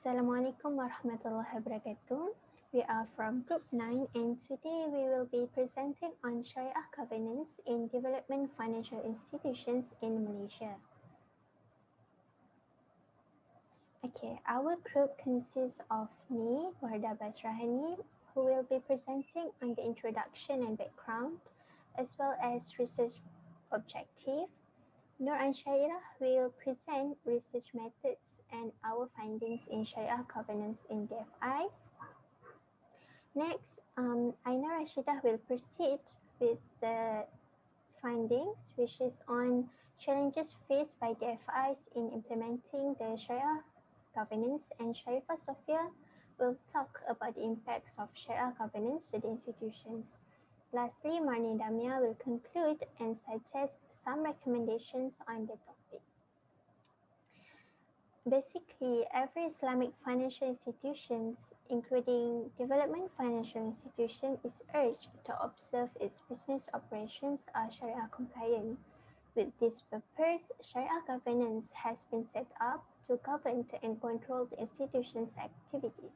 Assalamualaikum warahmatullahi wabarakatuh. We are from Group 9 and today we will be presenting on Shariah governance in development financial institutions in Malaysia. Okay, our group consists of me, Wardah Basrahani, who will be presenting on the introduction and background, as well as research objective. Nur and Shaira will present research methods and our findings in Shariah governance in DFIs. Next, Aina Rashidah will proceed with the findings, which is on challenges faced by DFIs in implementing the Shariah governance, and Sharifah Sophia will talk about the impacts of Shariah governance to the institutions. Lastly, Marni Damia will conclude and suggest some recommendations on the topic. Basically, every Islamic financial institution, including development financial institution, is urged to observe its business operations are Sharia compliant. With this purpose, Sharia governance has been set up to govern and control the institution's activities.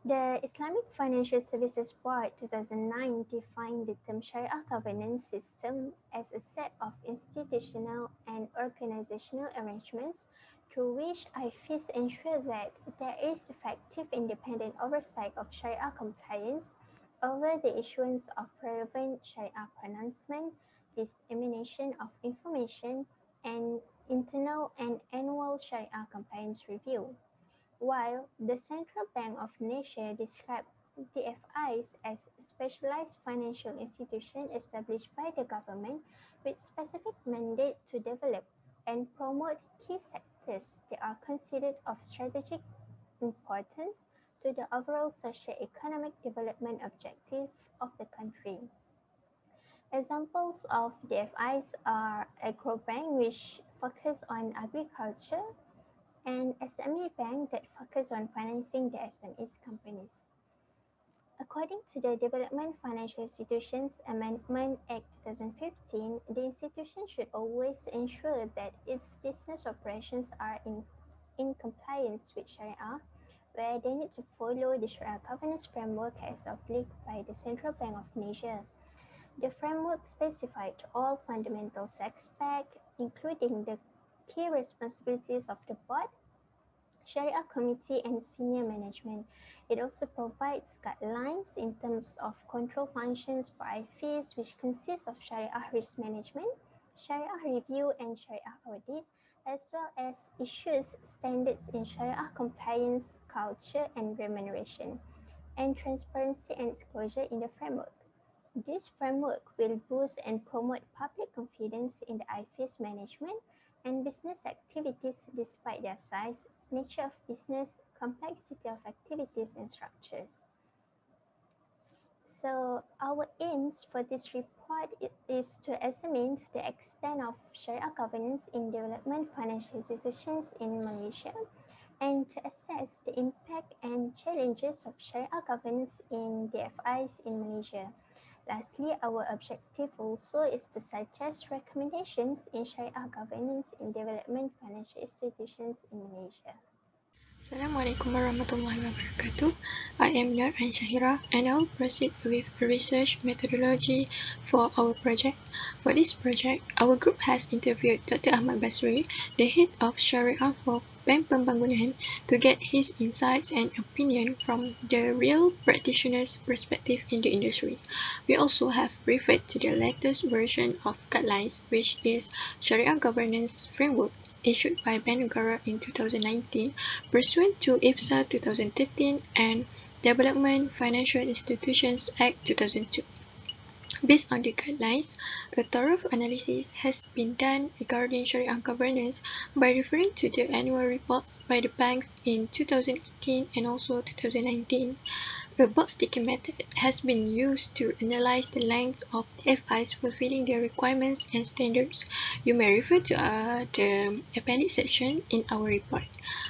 The Islamic Financial Services Board 2009 defined the term Sharia governance system as a set of institutional and organizational arrangements through which IFIs ensure that there is effective independent oversight of Sharia compliance over the issuance of relevant Sharia pronouncement, dissemination of information, and internal and annual Sharia compliance review. While the Central Bank of Malaysia described DFIs as specialized financial institutions established by the government with specific mandate to develop and promote key sectors that are considered of strategic importance to the overall socio-economic development objective of the country. Examples of DFIs are Agrobank, which focus on agriculture, and SME Bank that focus on financing the SMEs companies. According to the Development Financial Institutions Amendment Act 2015, the institution should always ensure that its business operations are in compliance with Sharia, where they need to follow the Sharia governance framework as obliged by the Central Bank of Malaysia. The framework specified all fundamental aspects, including the key responsibilities of the board, Sharia committee, and senior management. It also provides guidelines in terms of control functions for IFIs, which consist of Sharia risk management, Sharia review, and Sharia audit, as well as issues standards in Sharia compliance, culture, and remuneration, and transparency and disclosure in the framework. This framework will boost and promote public confidence in the IFIS management and business activities despite their size, nature of business, complexity of activities and structures. So our aims for this report is to examine the extent of Sharia governance in development financial institutions in Malaysia and to assess the impact and challenges of Sharia governance in DFIs in Malaysia. Lastly, our objective also is to suggest recommendations in Sharia governance in development financial institutions in Malaysia. Assalamualaikum warahmatullahi wabarakatuh. I am Nur and Shahira and I'll proceed with a research methodology for our project. For this project, our group has interviewed Dr. Ahmad Basri, the head of Shariah for Bank Pembangunan, to get his insights and opinion from the real practitioner's perspective in the industry. We also have referred to the latest version of guidelines, which is Sharia Governance Framework, issued by Bank Negara in 2019, pursuant to IFSA 2013 and Development Financial Institutions Act 2002. Based on the guidelines, a thorough analysis has been done regarding Sharia governance by referring to the annual reports by the banks in 2018 and also 2019. A box ticking method has been used to analyze the length of DFIs fulfilling their requirements and standards. You may refer to the appendix section in our report.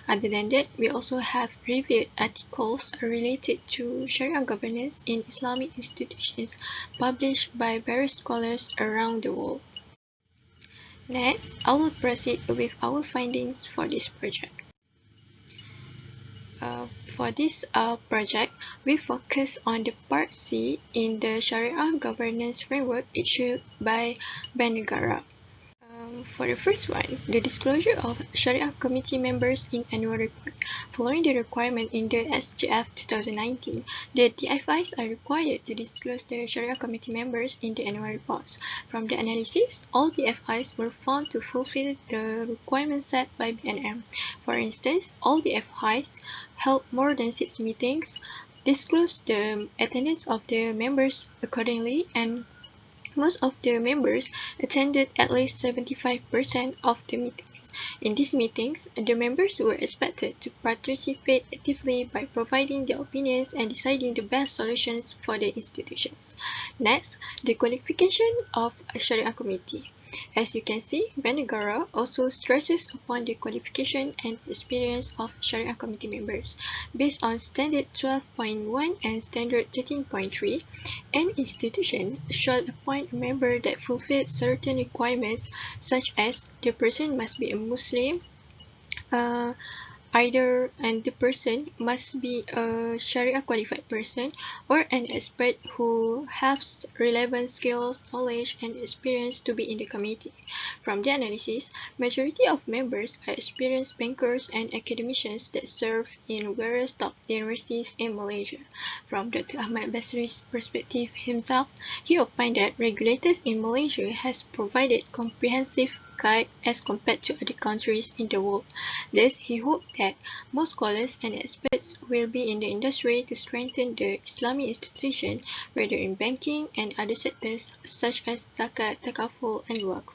Other than that, we also have reviewed articles related to Sharia governance in Islamic institutions published by various scholars around the world. Next, I will proceed with our findings for this project. For this project, we focus on the Part C in the Shariah governance framework issued by Bank Negara. For the first one, the disclosure of Shariah committee members in annual report. Following the requirement in the SGF 2019, the DFIs are required to disclose the Shariah committee members in the annual reports. From the analysis, all DFIs were found to fulfill the requirements set by BNM. For instance, all DFIs held more than 6 meetings, disclosed the attendance of the members accordingly, and most of the members attended at least 75% of the meetings. In these meetings, the members were expected to participate actively by providing their opinions and deciding the best solutions for the institutions. Next, the qualification of a Sharia committee. As you can see, Bank Negara also stresses upon the qualification and experience of Sharia committee members. Based on Standard 12.1 and Standard 13.3, an institution shall appoint a member that fulfills certain requirements, such as the person must be a Muslim, uh, and the person must be a Sharia qualified person or an expert who has relevant skills, knowledge, and experience to be in the committee. From the analysis, majority of members are experienced bankers and academicians that serve in various top universities in Malaysia. From Dr. Ahmad Basri's perspective himself, he opined that regulators in Malaysia has provided comprehensive guide as compared to other countries in the world. Thus, he hoped that more scholars and experts will be in the industry to strengthen the Islamic institution, whether in banking and other sectors such as zakat, takaful, and waqf.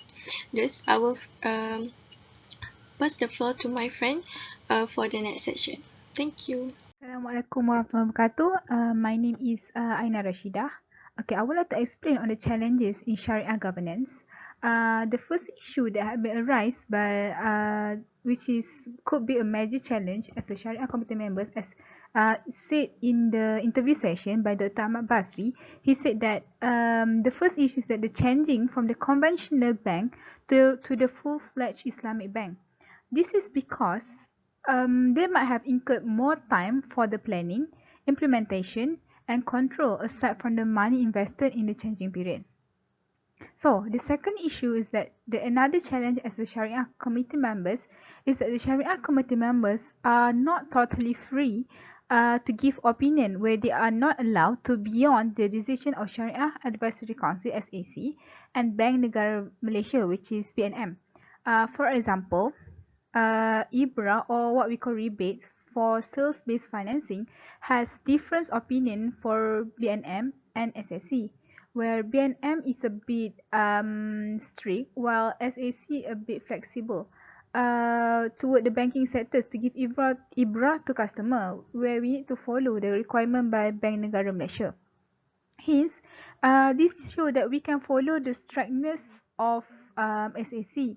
Thus, I will pass the floor to my friend for the next section. Thank you. Assalamualaikum warahmatullahi wabarakatuh. My name is Aina Rashidah. Okay, I would like to explain on the challenges in Sharia governance. The first issue that may arise which could be a major challenge as a Sharia committee members, as said in the interview session by Dr. Ahmad Basri. He said that the first issue is that the changing from the conventional bank to the full-fledged Islamic bank. This is because they might have incurred more time for the planning, implementation, and control aside from the money invested in the changing period. So the second issue is that another challenge as the Sharia committee members is that the Sharia committee members are not totally free to give opinion, where they are not allowed to beyond the decision of Sharia Advisory Council (SAC) and Bank Negara Malaysia, which is BNM. For example, IBRA, or what we call rebates for sales-based financing, has different opinion for BNM and SSC, where BNM is a bit strict while SAC a bit flexible toward the banking sectors to give IBRA to customer, where we need to follow the requirement by Bank Negara Malaysia. Hence, this show that we can follow the strictness of SAC.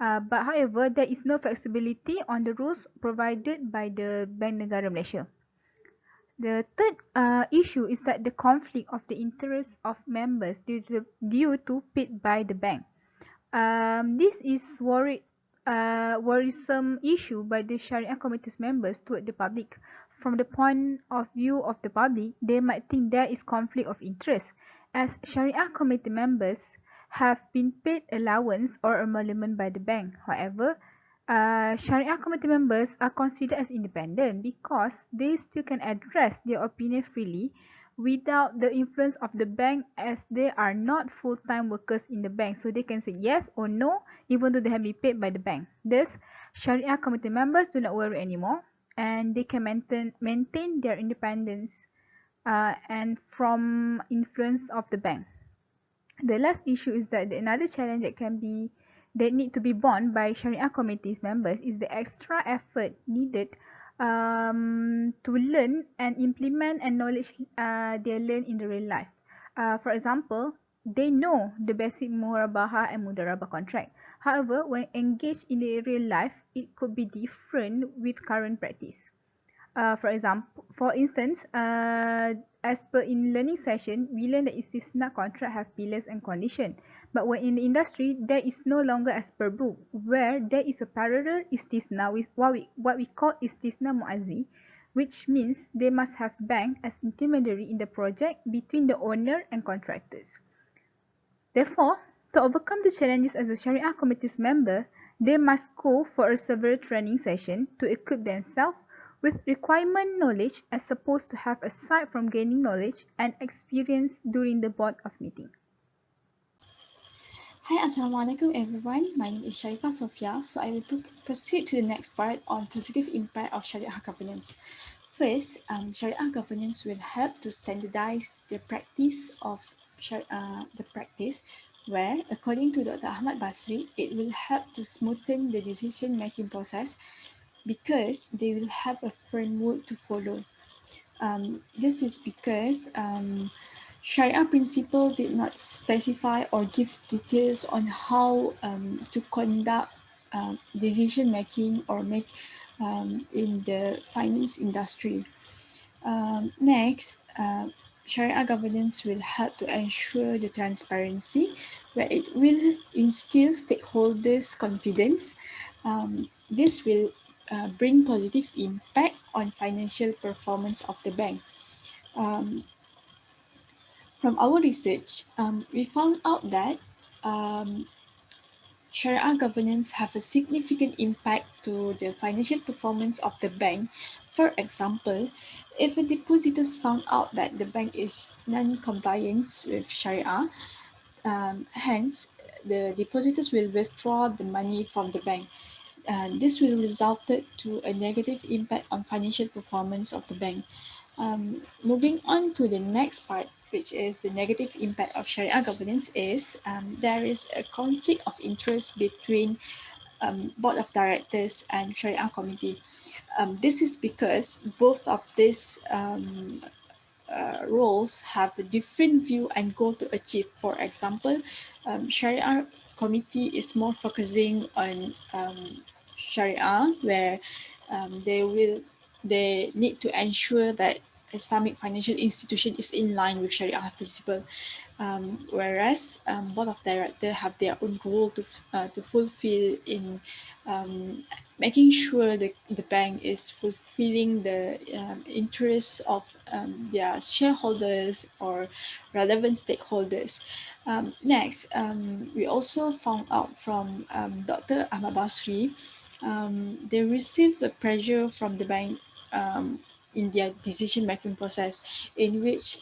But however, there is no flexibility on the rules provided by the Bank Negara Malaysia. The third issue is that the conflict of the interests of members due to paid by the bank. This is worrisome issue by the Sharia committee's members toward the public. From the point of view of the public, they might think there is conflict of interest, as Sharia committee members have been paid allowance or emolument by the bank. However, Sharia committee members are considered as independent because they still can address their opinion freely without the influence of the bank, as they are not full-time workers in the bank, so they can say yes or no even though they have been paid by the bank. Thus, Sharia committee members do not worry anymore, and they can maintain their independence and from influence of the bank. The last issue is that another challenge that need to be borne by Sharia committees members is the extra effort needed to learn and implement and knowledge they learn in the real life. For example, they know the basic murabaha and mudarabah contract. However, when engaged in the real life, it could be different with current practice. For instance, as per in learning session, we learn that istisna contract have pillars and condition. But when in the industry, there is no longer as per book, where there is a parallel istisna with what we call istisna muazzi, which means they must have bank as intermediary in the project between the owner and contractors. Therefore, to overcome the challenges as a Shariah Committee's member, they must go for a several training session to equip themselves with requirement knowledge as opposed to have aside from gaining knowledge and experience during the board of meeting. Hi, Assalamualaikum everyone. My name is Sharifah Sofia. So I will proceed to the next part on positive impact of Shariah governance. First, Shariah governance will help to standardize the practice of the practice, where, according to Dr. Ahmad Basri, it will help to smoothen the decision-making process because they will have a framework to follow. This is because Sharia principle did not specify or give details on how to conduct decision making or make in the finance industry. Next, Sharia governance will help to ensure the transparency, where it will instill stakeholders' confidence. This will bring positive impact on financial performance of the bank. Um, from our research, we found out that um, Sharia governance have a significant impact to the financial performance of the bank. For example, if a depositor found out that the bank is non-compliant with Sharia, hence the depositors will withdraw the money from the bank. This will result to a negative impact on financial performance of the bank. Moving on to the next part, which is the negative impact of Sharia governance, is there is a conflict of interest between board of directors and Sharia committee. This is because both of these roles have a different view and goal to achieve. For example, Sharia committee is more focusing on Sharia, where they need to ensure that Islamic financial institution is in line with Sharia principle. Whereas board of directors have their own role to fulfill in making sure the bank is fulfilling the interests of their shareholders or relevant stakeholders. Next, we also found out from Dr. Ahmad Basri, they receive a pressure from the bank in their decision making process, in which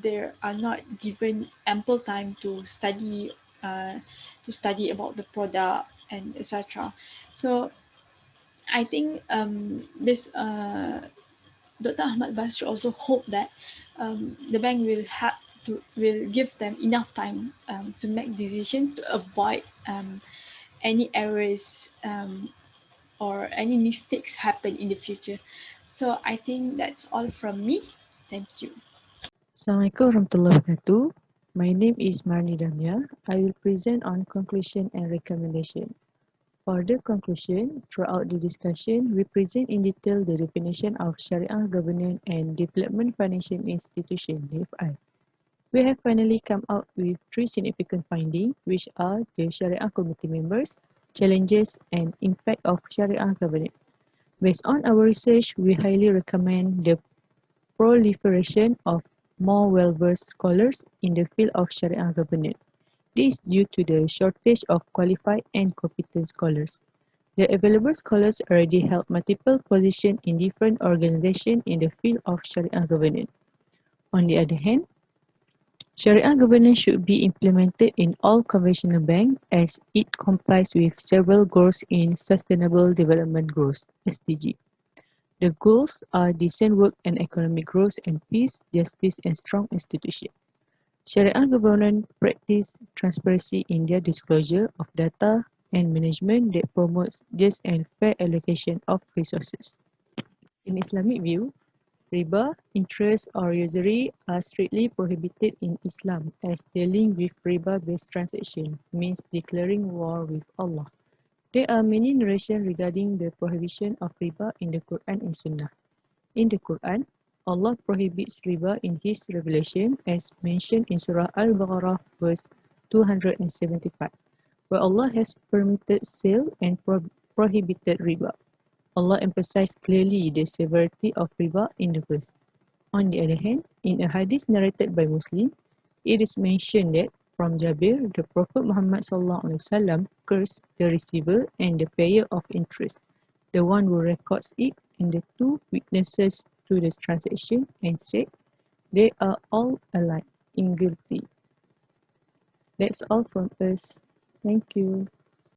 they are not given ample time to study about the product and etc. So I think Dr. Ahmad Basri also hope that the bank will give them enough time to make decision to avoid any errors or any mistakes happen in the future. So I think that's all from me. Thank you. Assalamualaikum warahmatullahi wabarakatuh. My name is Marni Damia. I will present on conclusion and recommendation. For the conclusion, throughout the discussion, we present in detail the definition of Sharia Governance and Development Financial Institution (DFI). We have finally come out with three significant findings, which are the Sharia Committee members, challenges, and impact of Sharia Governance. Based on our research, we highly recommend the proliferation of more well-versed scholars in the field of Sharia governance. This is due to the shortage of qualified and competent scholars. The available scholars already held multiple positions in different organizations in the field of Sharia governance. On the other hand, Sharia governance should be implemented in all conventional banks as it complies with several goals in Sustainable Development Goals (SDG). The goals are decent work and economic growth and peace, justice and strong institutions. Sharia governance practice transparency in their disclosure of data and management that promotes just and fair allocation of resources. In Islamic view, riba, interest or usury are strictly prohibited in Islam as dealing with riba-based transaction means declaring war with Allah. There are many narrations regarding the prohibition of riba in the Quran and Sunnah. In the Quran, Allah prohibits riba in His revelation as mentioned in Surah Al-Baqarah verse 275, where Allah has permitted sale and prohibited riba. Allah emphasized clearly the severity of riba in the verse. On the other hand, in a hadith narrated by Muslim, it is mentioned that from Jabir, the Prophet Muhammad SAW cursed the receiver and the payer of interest, the one who records it and the two witnesses to the transaction, and said, they are all alike in guilty. That's all from us. Thank you.